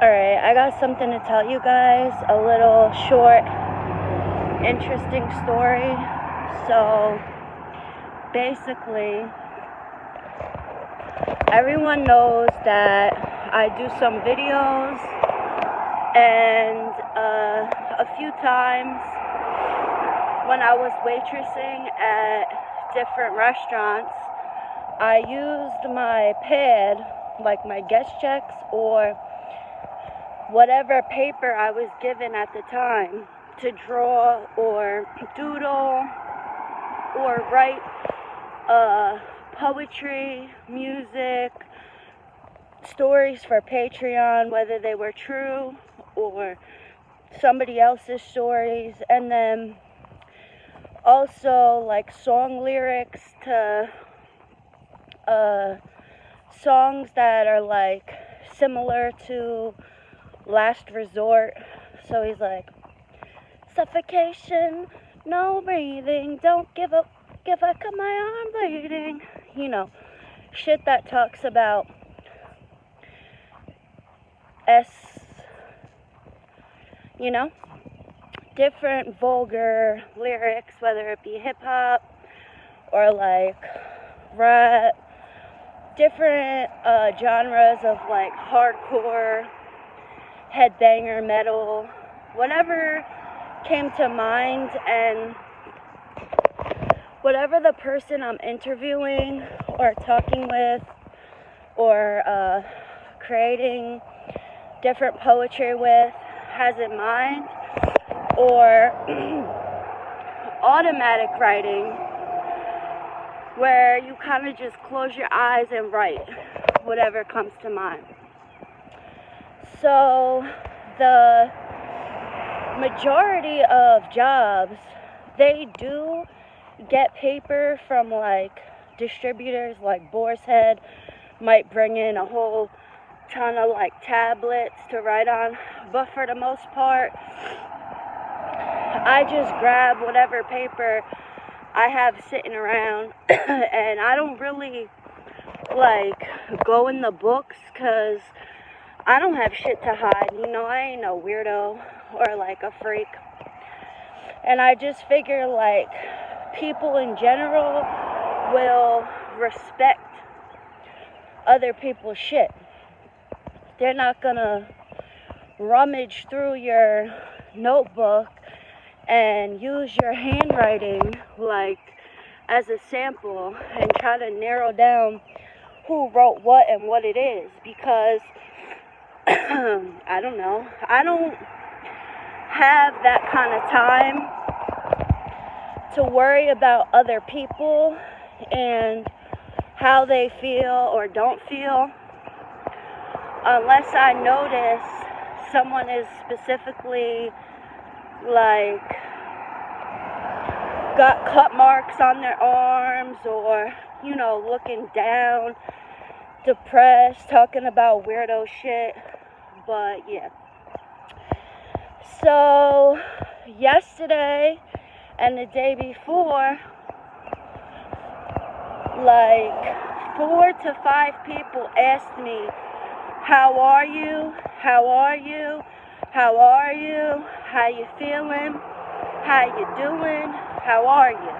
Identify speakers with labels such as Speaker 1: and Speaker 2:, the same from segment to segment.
Speaker 1: Alright, I got something to tell you guys. A little short, interesting story. So, basically, everyone knows that I do some videos, and a few times when I was waitressing at different restaurants, I used my pad, like my guest checks or whatever paper I was given at the time, to draw or doodle or write poetry, music, stories for Patreon, whether they were true or somebody else's stories, and then also like song lyrics to songs that are like similar to Last Resort. So he's like, suffocation, no breathing, don't give up, got my arm bleeding. You know, shit that talks about you know, different vulgar lyrics, whether it be hip hop or like rap, different genres of like hardcore, headbanger, metal, whatever came to mind, and whatever the person I'm interviewing or talking with or creating different poetry with has in mind, or automatic writing, where you kind of just close your eyes and write whatever comes to mind. So the majority of jobs, they do get paper from like distributors, like Boar's Head might bring in a whole ton of like tablets to write on, but for the most part I just grab whatever paper I have sitting around and I don't really like go in the books because I don't have shit to hide, you know. I ain't no weirdo or like a freak, and I just figure like people in general will respect other people's shit. They're not gonna rummage through your notebook and use your handwriting like as a sample and try to narrow down who wrote what and what it is, because I don't know, I don't have that kind of time to worry about other people and how they feel or don't feel, unless I notice someone is specifically like got cut marks on their arms, or, you know, looking down, depressed, talking about weirdo shit. But yeah, so yesterday and the day before, like 4 to 5 people asked me, how are you? How are you? How are you? How you feeling? How you doing? How are you?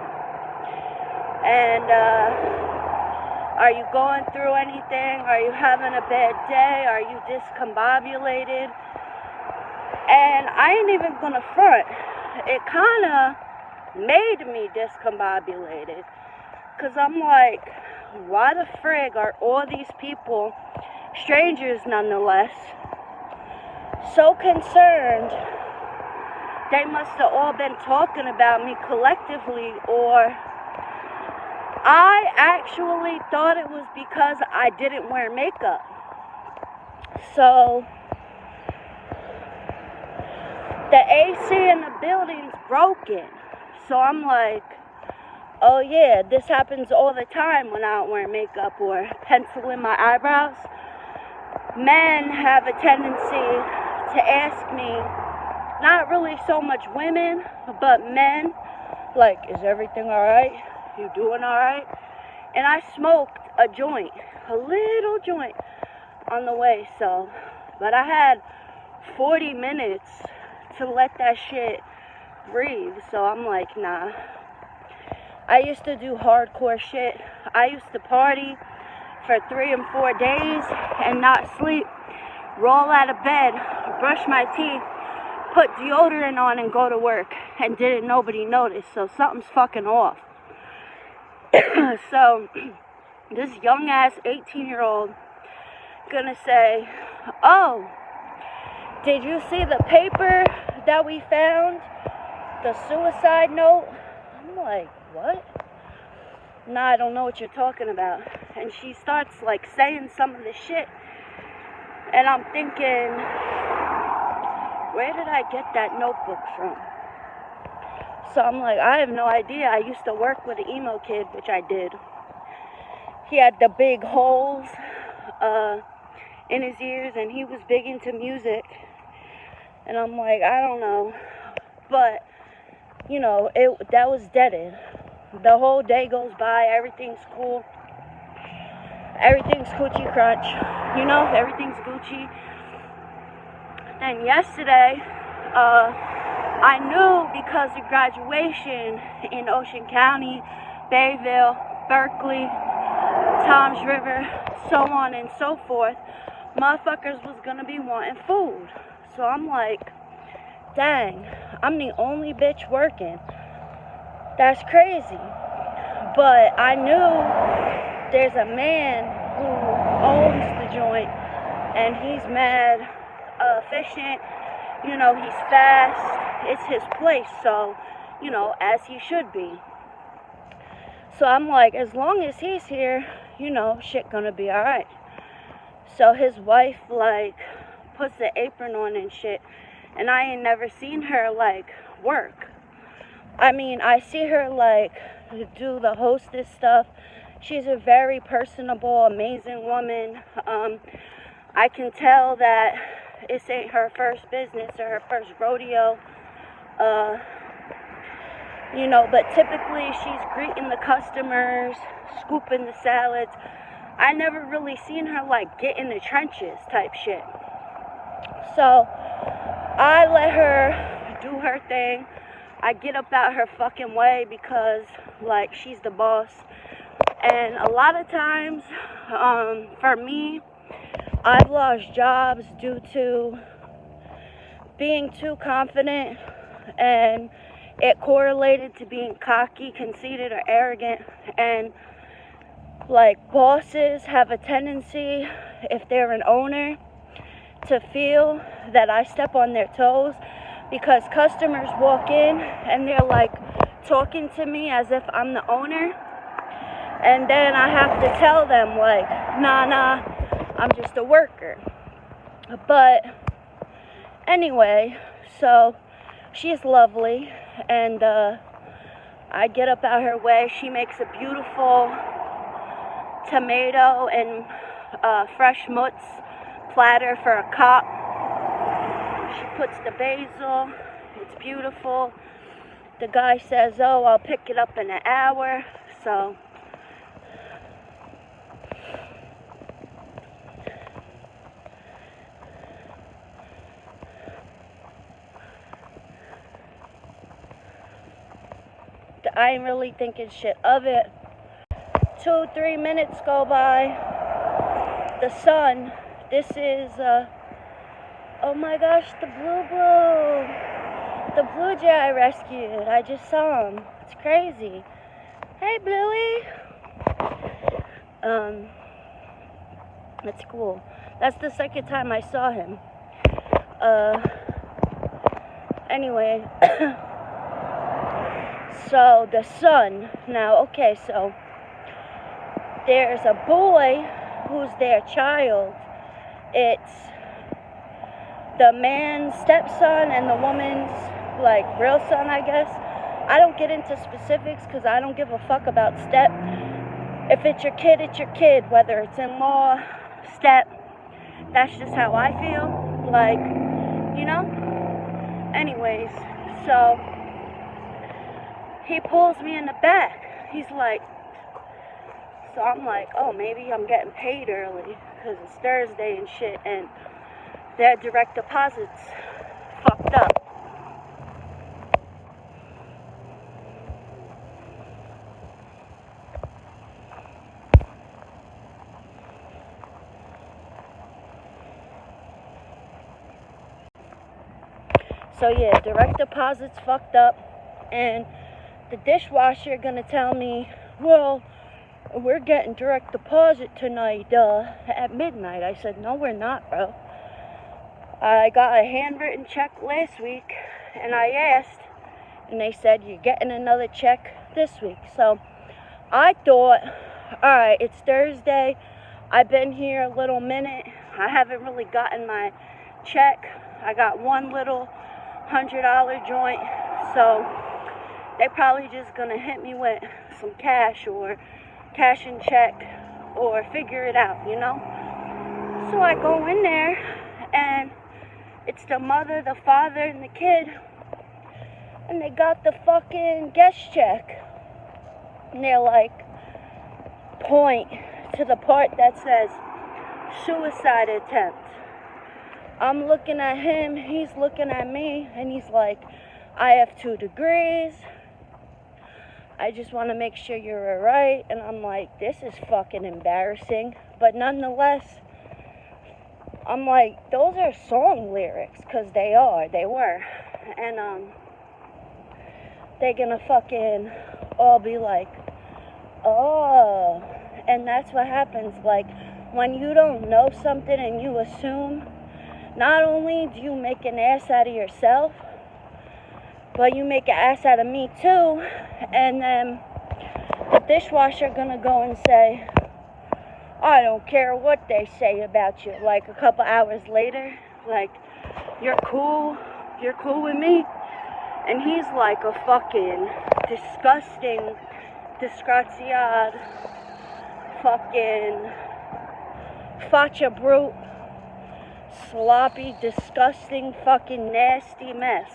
Speaker 1: And are you going through anything? Are you having a bad day? Are you discombobulated? And I ain't even gonna front, it kinda made me discombobulated, because I'm like, why the frig are all these people, strangers nonetheless, so concerned? They must have all been talking about me collectively, or I actually thought it was because I didn't wear makeup. So the AC in the building's broken. So I'm like, oh yeah, this happens all the time when I don't wear makeup or pencil in my eyebrows. Men have a tendency to ask me, not really so much women, but men, like, is everything alright? You doing alright? And I smoked a joint, a little joint, on the way, so But I had 40 minutes to let that shit breathe. So I'm like, nah. I used to do hardcore shit. I used to party for 3 and 4 days and not sleep. Roll out of bed, brush my teeth, put deodorant on and go to work. And didn't nobody notice. So something's fucking off. So this young ass 18-year-old gonna say, oh, did you see the paper that we found? The suicide note? I'm like, what? Nah, I don't know what you're talking about. And she starts like saying some of the shit. And I'm thinking, where did I get that notebook from? So I'm like, I have no idea. I used to work with an emo kid, which I did. He had the big holes in his ears, and he was big into music. And I'm like, I don't know. But, you know, that was deaded. The whole day goes by, everything's cool. Everything's coochie crunch. You know, everything's Gucci. And yesterday, I knew because of graduation in Ocean County, Bayville, Berkeley, Toms River, so on and so forth, motherfuckers was gonna be wanting food. So I'm like, dang, I'm the only bitch working. That's crazy. But I knew there's a man who owns the joint, and he's mad efficient. You know, he's fast. It's his place, so, you know, as he should be. So I'm like, as long as he's here, you know, shit gonna be alright. So his wife, like, puts the apron on and shit, and I ain't never seen her, like, work. I mean, I see her, like, do the hostess stuff. She's a very personable, amazing woman. I can tell that this ain't her first business or her first rodeo. You know, but typically she's greeting the customers, scooping the salads. I never really seen her, like, get in the trenches type shit. So I let her do her thing. I get up out her fucking way because, like, she's the boss. And a lot of times, for me, I've lost jobs due to being too confident, and it correlated to being cocky, conceited, or arrogant. And, like, bosses have a tendency, if they're an owner, to feel that I step on their toes, because customers walk in and they're, like, talking to me as if I'm the owner. And then I have to tell them, like, nah, I'm just a worker. But anyway, so she's lovely, and I get up out her way. She makes a beautiful tomato and fresh mutts platter for a cop. She puts the basil. It's beautiful. The guy says, oh, I'll pick it up in an hour. So I ain't really thinking shit of it. 2-3 minutes go by. The sun, this is, oh my gosh, the blue jay I rescued. I just saw him. It's crazy. Hey, Bluey. That's cool. That's the second time I saw him. Anyway. So, the sun. Now, okay, so there's a boy who's their child. It's the man's stepson and the woman's, like, real son, I guess. I don't get into specifics because I don't give a fuck about step. If it's your kid, it's your kid. Whether it's in-law, step. That's just how I feel. Like, you know? Anyways, so he pulls me in the back. He's like, so I'm like, oh, maybe I'm getting paid early because it's Thursday and shit. And their direct deposits fucked up. So yeah, direct deposits fucked up, and the dishwasher gonna tell me, well, we're getting direct deposit tonight at midnight. I said, no, we're not, bro. I got a handwritten check last week, and I asked, and they said, you're getting another check this week. So I thought, alright, it's Thursday. I've been here a little minute. I haven't really gotten my check. I got one little $100 joint, so they probably just gonna hit me with some cash or cash and check or figure it out, you know? So I go in there, and it's the mother, the father, and the kid, and they got the fucking guest check, and they're like, point to the part that says suicide attempt. I'm looking at him, he's looking at me, and he's like, I have 2 degrees. I just want to make sure you're alright. And I'm like, this is fucking embarrassing. But nonetheless, I'm like, those are song lyrics, because they were. And they're gonna fucking all be like, oh. And that's what happens, like, when you don't know something and you assume, not only do you make an ass out of yourself, but you make an ass out of me too. And then the dishwasher gonna go and say, I don't care what they say about you. Like a couple hours later, like, you're cool with me? And he's like a fucking disgusting, disgraziad, fucking facha brute, sloppy, disgusting, fucking nasty mess.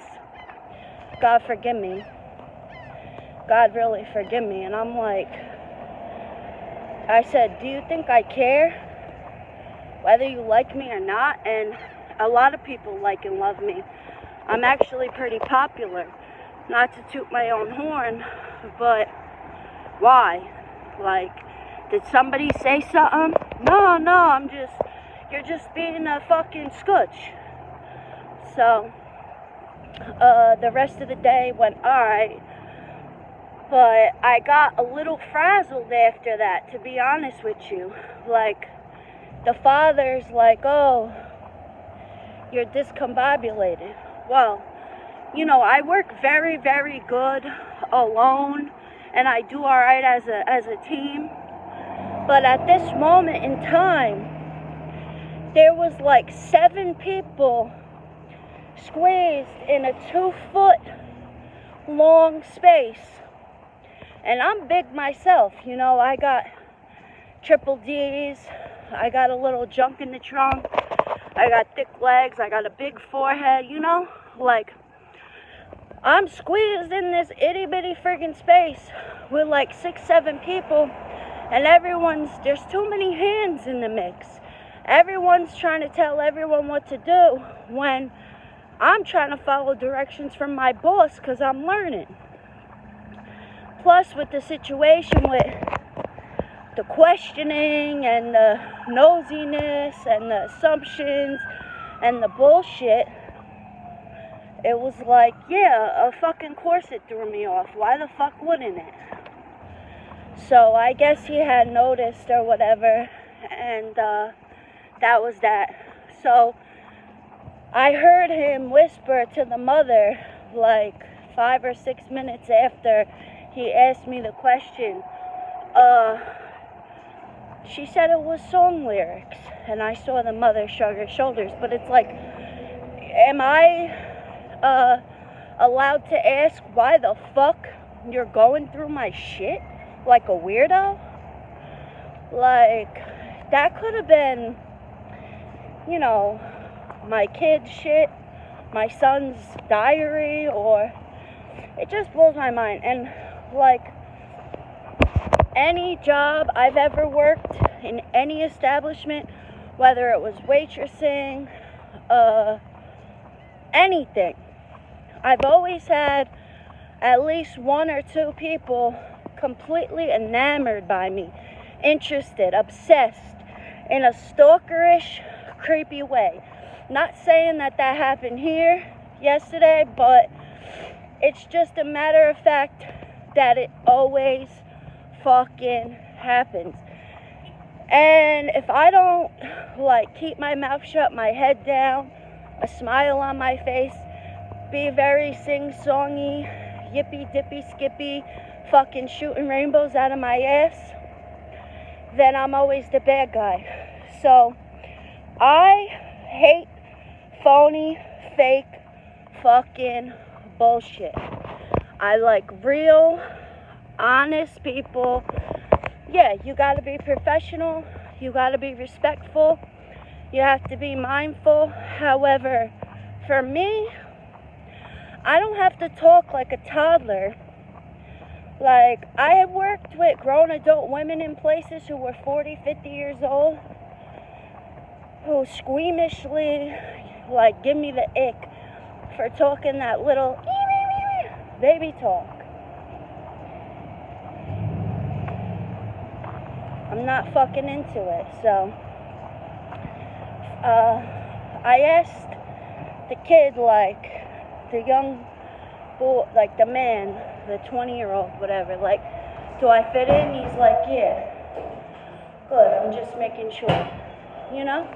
Speaker 1: God forgive me. God really forgive me. And I'm like, I said, do you think I care whether you like me or not? And a lot of people like and love me. I'm actually pretty popular. Not to toot my own horn, but why? Like, did somebody say something? No, you're just being a fucking scooch. So, the rest of the day went alright, but I got a little frazzled after that, to be honest with you. Like, the father's like, oh, you're discombobulated. Well, you know, I work very, very good alone, and I do alright as a team. But at this moment in time, there was like 7 people squeezed in a 2-foot long space. And I'm big myself, you know, I got triple D's, I got a little junk in the trunk, I got thick legs, I got a big forehead, you know, like, I'm squeezed in this itty bitty friggin' space with like 6-7 people, and there's too many hands in the mix. Everyone's trying to tell everyone what to do when I'm trying to follow directions from my boss because I'm learning. Plus, with the situation with the questioning and the nosiness and the assumptions and the bullshit, it was like, yeah, a fucking corset threw me off. Why the fuck wouldn't it? So I guess he had noticed or whatever, and that was that. So I heard him whisper to the mother like 5 or 6 minutes after he asked me the question. She said it was song lyrics, and I saw the mother shrug her shoulders. But it's like, am I allowed to ask why the fuck you're going through my shit like a weirdo? Like, that could have been, you know, my kid's shit, my son's diary, or it just blows my mind. And like, any job I've ever worked in any establishment, whether it was waitressing, anything. I've always had at least one or two people completely enamored by me, interested, obsessed, in a stalkerish, creepy way. Not saying that happened here yesterday, but it's just a matter of fact that it always fucking happens. And if I don't, like, keep my mouth shut, my head down, a smile on my face, be very sing-songy, yippy-dippy-skippy, fucking shooting rainbows out of my ass, then I'm always the bad guy. So, I hate phony, fake, fucking bullshit. I like real, honest people. Yeah, you gotta be professional, you gotta be respectful, you have to be mindful. However, for me, I don't have to talk like a toddler. Like, I have worked with grown adult women in places who were 40, 50 years old, who squeamishly, like, give me the ick for talking that little baby talk. I'm not fucking into it. So, I asked the kid, like, the young boy, like the man, the 20-year-old, whatever, like, do I fit in? He's like, yeah. Good, I'm just making sure, you know?